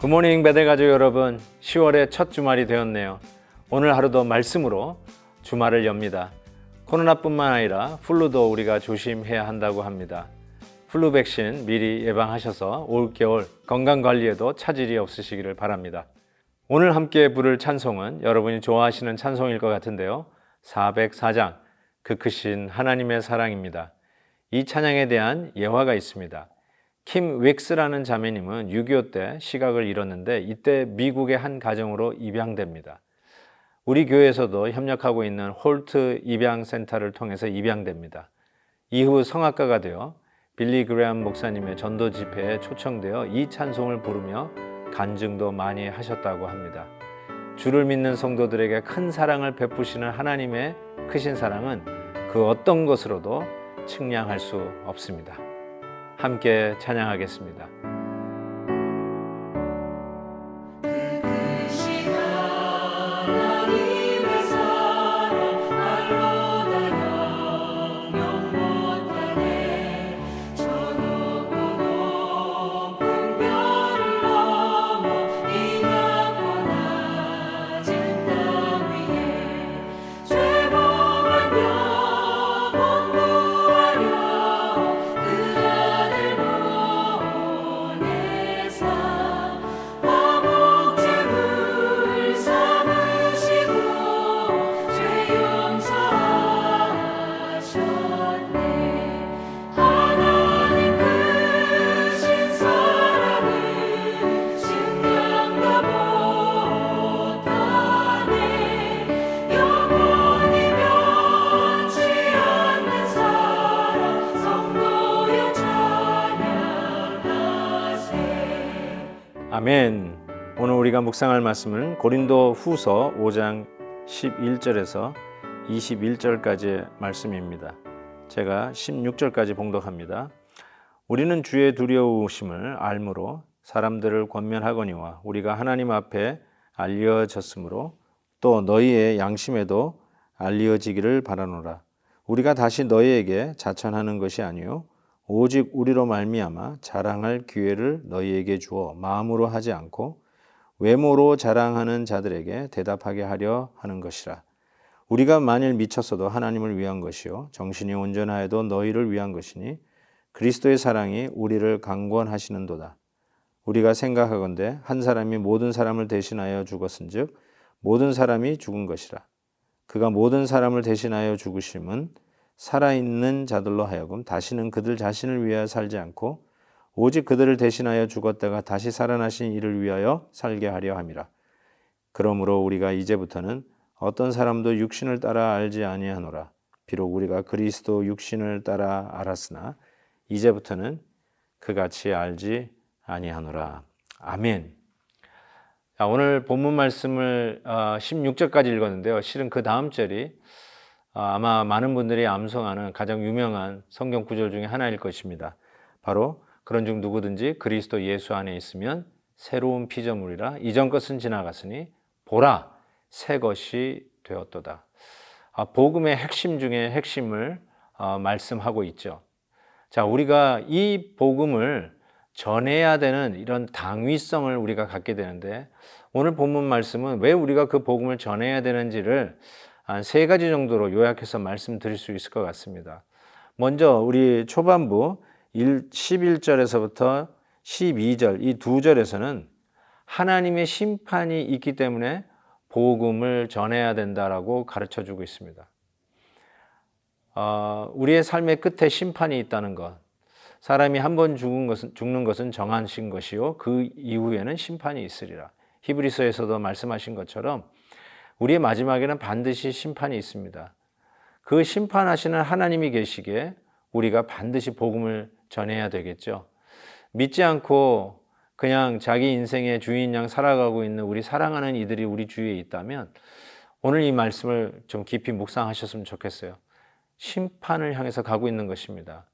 굿모닝 베델 가족 여러분, 10월의 첫 주말이 되었네요. 오늘 하루도 말씀으로 주말을 엽니다. 코로나뿐만 아니라 플루도 우리가 조심해야 한다고 합니다. 플루 백신 미리 예방하셔서 올겨울 건강관리에도 차질이 없으시기를 바랍니다. 오늘 함께 부를 찬송은 여러분이 좋아하시는 찬송일 것 같은데요. 404장 그 크신 하나님의 사랑입니다. 이 찬양에 대한 예화가 있습니다. 킴 윅스라는 자매님은 6.25 때 시각을 잃었는데 이때 미국의 한 가정으로 입양됩니다. 우리 교회에서도 협력하고 있는 홀트 입양센터를 통해서 입양됩니다. 이후 성악가가 되어 빌리 그레엄 목사님의 전도 집회에 초청되어 이 찬송을 부르며 간증도 많이 하셨다고 합니다. 주를 믿는 성도들에게 큰 사랑을 베푸시는 하나님의 크신 사랑은 그 어떤 것으로도 측량할 수 없습니다. 함께 찬양하겠습니다. 아멘. 오늘 우리가 묵상할 말씀은 고린도 후서 5장 11절에서 21절까지의 말씀입니다. 제가 16절까지 봉독합니다. 우리는 주의 두려우심을 알므로 사람들을 권면하거니와 우리가 하나님 앞에 알려졌으므로 또 너희의 양심에도 알려지기를 바라노라. 우리가 다시 너희에게 자천하는 것이 아니요 오직 우리로 말미암아 자랑할 기회를 너희에게 주어 마음으로 하지 않고 외모로 자랑하는 자들에게 대답하게 하려 하는 것이라. 우리가 만일 미쳤어도 하나님을 위한 것이요 정신이 온전하여도 너희를 위한 것이니 그리스도의 사랑이 우리를 강권하시는도다. 우리가 생각하건대 한 사람이 모든 사람을 대신하여 죽었은즉 모든 사람이 죽은 것이라. 그가 모든 사람을 대신하여 죽으심은 살아있는 자들로 하여금 다시는 그들 자신을 위하여 살지 않고 오직 그들을 대신하여 죽었다가 다시 살아나신 이를 위하여 살게 하려 함이라. 그러므로 우리가 이제부터는 어떤 사람도 육신을 따라 알지 아니하노라. 비록 우리가 그리스도 육신을 따라 알았으나 이제부터는 그같이 알지 아니하노라. 아멘. 자, 오늘 본문 말씀을 16절까지 읽었는데요. 실은 그 다음 절이 아마 많은 분들이 암송하는 가장 유명한 성경 구절 중에 하나일 것입니다. 바로 그런 중 누구든지 그리스도 예수 안에 있으면 새로운 피조물이라 이전 것은 지나갔으니 보라 새 것이 되었도다. 복음의 핵심 중에 핵심을 말씀하고 있죠. 자, 우리가 이 복음을 전해야 되는 이런 당위성을 우리가 갖게 되는데 오늘 본문 말씀은 왜 우리가 그 복음을 전해야 되는지를 한 세 가지 정도로 요약해서 말씀드릴 수 있을 것 같습니다. 먼저 우리 초반부 11절에서부터 12절 이 두 절에서는 하나님의 심판이 있기 때문에 복음을 전해야 된다라고 가르쳐주고 있습니다. 우리의 삶의 끝에 심판이 있다는 것, 사람이 한 번 죽는 것은 정하신 것이요 그 이후에는 심판이 있으리라. 히브리서에서도 말씀하신 것처럼 우리의 마지막에는 반드시 심판이 있습니다. 그 심판하시는 하나님이 계시기에 우리가 반드시 복음을 전해야 되겠죠. 믿지 않고 그냥 자기 인생의 주인 양 살아가고 있는 우리 사랑하는 이들이 우리 주위에 있다면 오늘 이 말씀을 좀 깊이 묵상하셨으면 좋겠어요. 심판을 향해서 가고 있는 것입니다.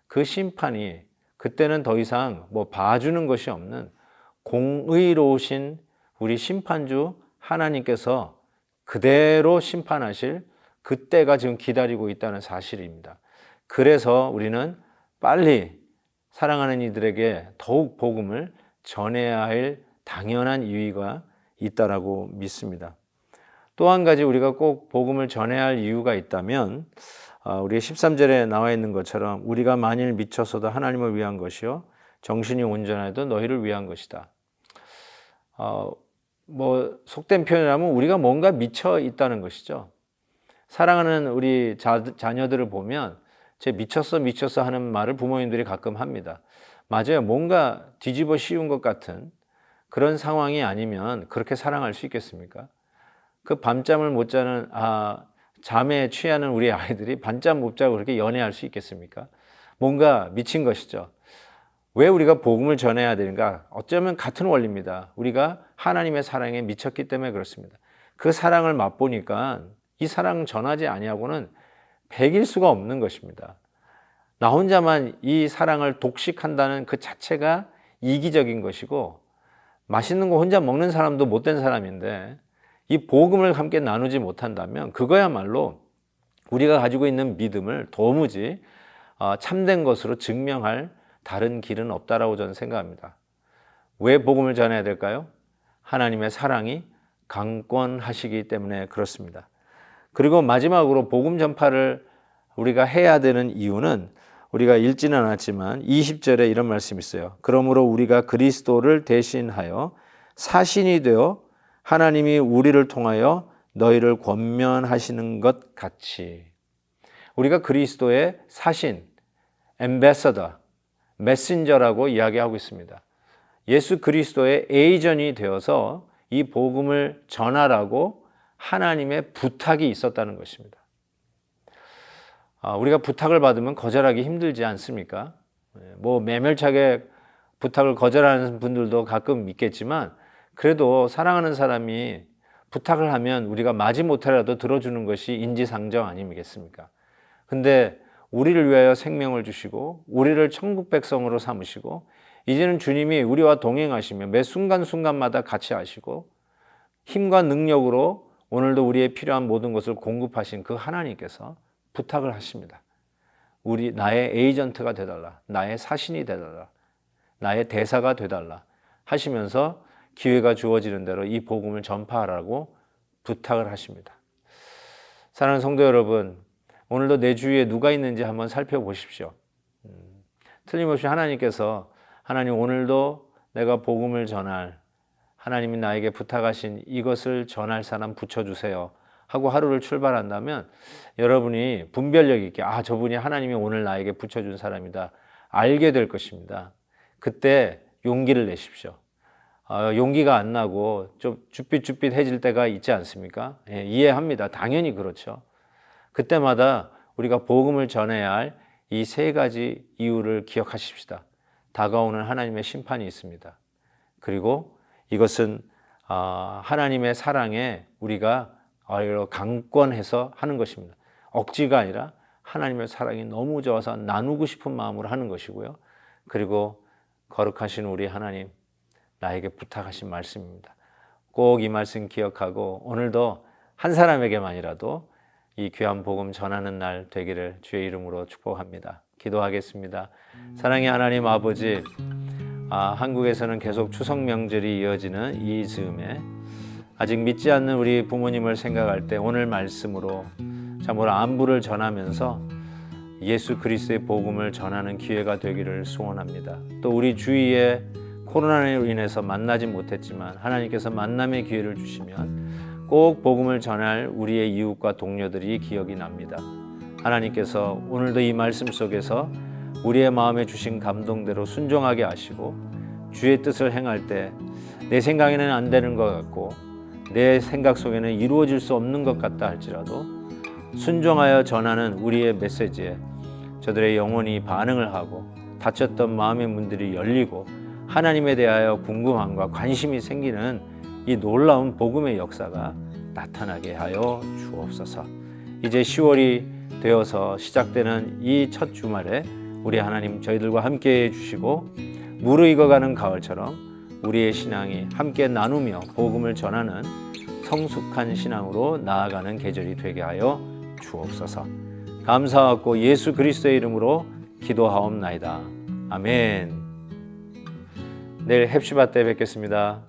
그 심판이 그때는 더 이상 봐주는 것이 없는 공의로우신 우리 심판주 하나님께서 그대로 심판하실 그때가 지금 기다리고 있다는 사실입니다. 그래서 우리는 빨리 사랑하는 이들에게 더욱 복음을 전해야 할 당연한 이유가 있다라고 믿습니다. 또 한 가지 우리가 꼭 복음을 전해야 할 이유가 있다면 우리 13절에 나와 있는 것처럼 우리가 만일 미쳐서도 하나님을 위한 것이요 정신이 온전해도 너희를 위한 것이다. 속된 표현이라면 우리가 뭔가 미쳐 있다는 것이죠. 사랑하는 우리 자녀들을 보면 제 미쳤어 하는 말을 부모님들이 가끔 합니다. 맞아요. 뭔가 뒤집어 씌운 것 같은 그런 상황이 아니면 그렇게 사랑할 수 있겠습니까? 그 밤잠을 못 자는 잠에 취하는 우리 아이들이 밤잠 못 자고 그렇게 연애할 수 있겠습니까? 뭔가 미친 것이죠. 왜 우리가 복음을 전해야 되는가? 어쩌면 같은 원리입니다. 우리가 하나님의 사랑에 미쳤기 때문에 그렇습니다. 그 사랑을 맛보니까 이 사랑 전하지 아니하고는 백일 수가 없는 것입니다. 나 혼자만 이 사랑을 독식한다는 그 자체가 이기적인 것이고 맛있는 거 혼자 먹는 사람도 못된 사람인데 이 복음을 함께 나누지 못한다면 그거야말로 우리가 가지고 있는 믿음을 도무지 참된 것으로 증명할 다른 길은 없다라고 저는 생각합니다. 왜 복음을 전해야 될까요? 하나님의 사랑이 강권하시기 때문에 그렇습니다. 그리고 마지막으로 복음 전파를 우리가 해야 되는 이유는 우리가 읽지는 않았지만 20절에 이런 말씀이 있어요. 그러므로 우리가 그리스도를 대신하여 사신이 되어 하나님이 우리를 통하여 너희를 권면하시는 것 같이 우리가 그리스도의 사신, 엠베서더, 메신저라고 이야기하고 있습니다. 예수 그리스도의 에이전이 되어서 이 복음을 전하라고 하나님의 부탁이 있었다는 것입니다. 우리가 부탁을 받으면 거절하기 힘들지 않습니까? 매몰차게 부탁을 거절하는 분들도 가끔 있겠지만 그래도 사랑하는 사람이 부탁을 하면 우리가 마지못해라도 들어주는 것이 인지상정 아니겠습니까? 근데 우리를 위하여 생명을 주시고 우리를 천국 백성으로 삼으시고 이제는 주님이 우리와 동행하시며 매 순간순간마다 같이 하시고 힘과 능력으로 오늘도 우리의 필요한 모든 것을 공급하신 그 하나님께서 부탁을 하십니다. 나의 에이전트가 되달라. 나의 사신이 되달라. 나의 대사가 되달라. 하시면서 기회가 주어지는 대로 이 복음을 전파하라고 부탁을 하십니다. 사랑하는 성도 여러분, 오늘도 내 주위에 누가 있는지 한번 살펴보십시오. 틀림없이 하나님께서 하나님 오늘도 내가 복음을 전할 하나님이 나에게 부탁하신 이것을 전할 사람 붙여주세요 하고 하루를 출발한다면 여러분이 분별력 있게 저분이 하나님이 오늘 나에게 붙여준 사람이다 알게 될 것입니다. 그때 용기를 내십시오. 용기가 안 나고 좀 쭈삣쭈삣해질 때가 있지 않습니까? 이해합니다. 당연히 그렇죠. 그때마다 우리가 복음을 전해야 할 이 세 가지 이유를 기억하십시다. 다가오는 하나님의 심판이 있습니다. 그리고 이것은 하나님의 사랑에 우리가 강권해서 하는 것입니다. 억지가 아니라 하나님의 사랑이 너무 좋아서 나누고 싶은 마음으로 하는 것이고요. 그리고 거룩하신 우리 하나님, 나에게 부탁하신 말씀입니다. 꼭 이 말씀 기억하고 오늘도 한 사람에게만이라도 이 귀한 복음 전하는 날 되기를 주의 이름으로 축복합니다. 기도하겠습니다. 사랑의 하나님 아버지, 한국에서는 계속 추석 명절이 이어지는 이 즈음에 아직 믿지 않는 우리 부모님을 생각할 때 오늘 말씀으로 참으로 안부를 전하면서 예수 그리스도의 복음을 전하는 기회가 되기를 소원합니다. 또 우리 주위에 코로나로 인해서 만나지 못했지만 하나님께서 만남의 기회를 주시면 꼭 복음을 전할 우리의 이웃과 동료들이 기억이 납니다. 하나님께서 오늘도 이 말씀 속에서 우리의 마음에 주신 감동대로 순종하게 하시고 주의 뜻을 행할 때 내 생각에는 안 되는 것 같고 내 생각 속에는 이루어질 수 없는 것 같다 할지라도 순종하여 전하는 우리의 메시지에 저들의 영혼이 반응을 하고 닫혔던 마음의 문들이 열리고 하나님에 대하여 궁금함과 관심이 생기는 이 놀라운 복음의 역사가 나타나게 하여 주옵소서. 이제 10월이 되어서 시작되는 이 첫 주말에 우리 하나님 저희들과 함께 해주시고 무르익어가는 가을처럼 우리의 신앙이 함께 나누며 복음을 전하는 성숙한 신앙으로 나아가는 계절이 되게 하여 주옵소서. 감사하고 예수 그리스도의 이름으로 기도하옵나이다. 아멘. 내일 헵시바 때 뵙겠습니다.